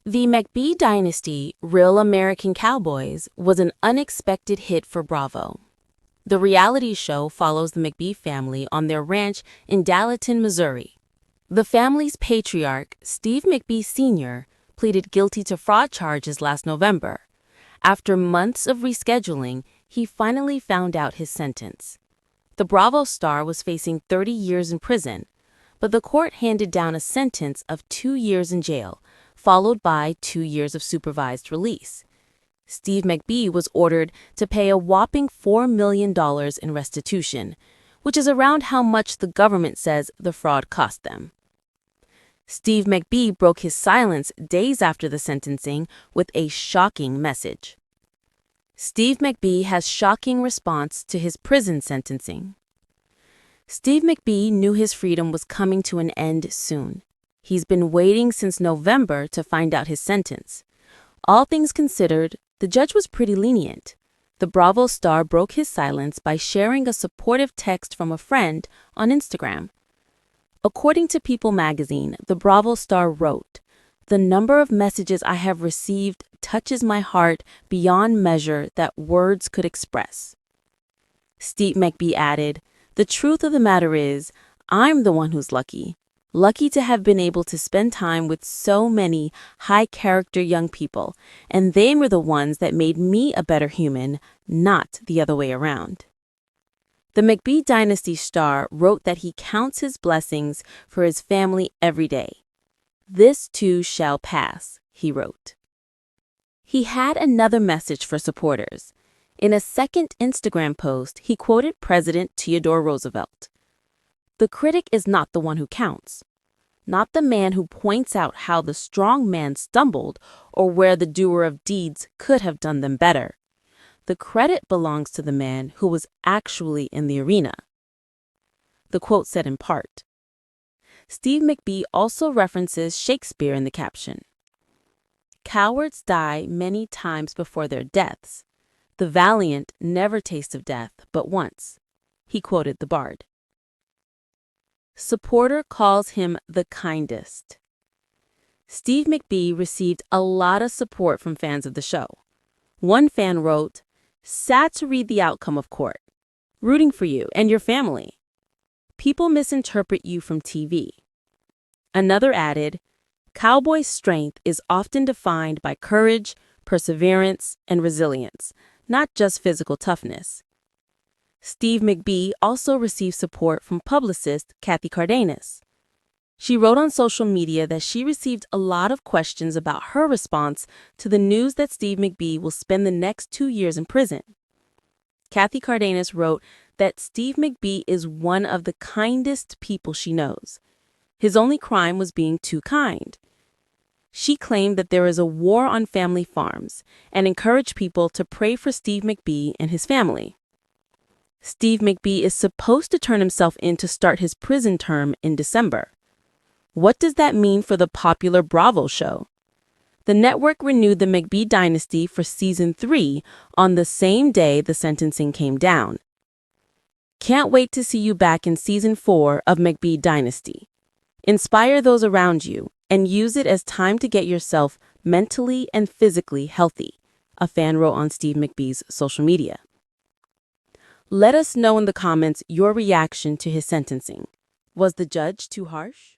The McBee Dynasty, Real American Cowboys, was an unexpected hit for Bravo. The reality show follows the McBee family on their ranch in Gallatin, Missouri. The family's patriarch, Steve McBee Sr., pleaded guilty to fraud charges last November. After months of rescheduling, he finally found out his sentence. The Bravo star was facing 30 years in prison, but the court handed down a sentence of 2 years in jail, followed by 2 years of supervised release. Steve McBee was ordered to pay a whopping $4 million in restitution, which is around how much the government says the fraud cost them. Steve McBee broke his silence days after the sentencing with a shocking message. Steve McBee has shocking response to his prison sentencing. Steve McBee knew his freedom was coming to an end soon. He's been waiting since November to find out his sentence. All things considered, the judge was pretty lenient. The Bravo star broke his silence by sharing a supportive text from a friend on Instagram. According to People magazine, the Bravo star wrote, "The number of messages I have received touches my heart beyond measure that words could express." Steve McBee added, "The truth of the matter is, I'm the one who's lucky. Lucky to have been able to spend time with so many high-character young people, and they were the ones that made me a better human, not the other way around." The McBee Dynasty star wrote that he counts his blessings for his family every day. "This too shall pass," he wrote. He had another message for supporters. In a second Instagram post, he quoted President Theodore Roosevelt. "The critic is not the one who counts, not the man who points out how the strong man stumbled or where the doer of deeds could have done them better. The credit belongs to the man who was actually in the arena." The quote said in part. Steve McBee also references Shakespeare in the caption. "Cowards die many times before their deaths. The valiant never taste of death but once," he quoted the bard. Supporter calls him the kindest. Steve McBee received a lot of support from fans of the show. One fan wrote, "Sad to read the outcome of court. Rooting for you and your family. People misinterpret you from TV." Another added, "Cowboy strength is often defined by courage, perseverance, and resilience, not just physical toughness." Steve McBee also received support from publicist Kathy Cardenas. She wrote on social media that she received a lot of questions about her response to the news that Steve McBee will spend the next 2 years in prison. Kathy Cardenas wrote that Steve McBee is one of the kindest people she knows. His only crime was being too kind. She claimed that there is a war on family farms and encouraged people to pray for Steve McBee and his family. Steve McBee is supposed to turn himself in to start his prison term in December. What does that mean for the popular Bravo show? The network renewed the McBee Dynasty for Season 3 on the same day the sentencing came down. Can't wait to see you back in Season 4 of McBee Dynasty. Inspire those around you and use it as time to get yourself mentally and physically healthy, a fan wrote on Steve McBee's social media. Let us know in the comments your reaction to his sentencing. Was the judge too harsh?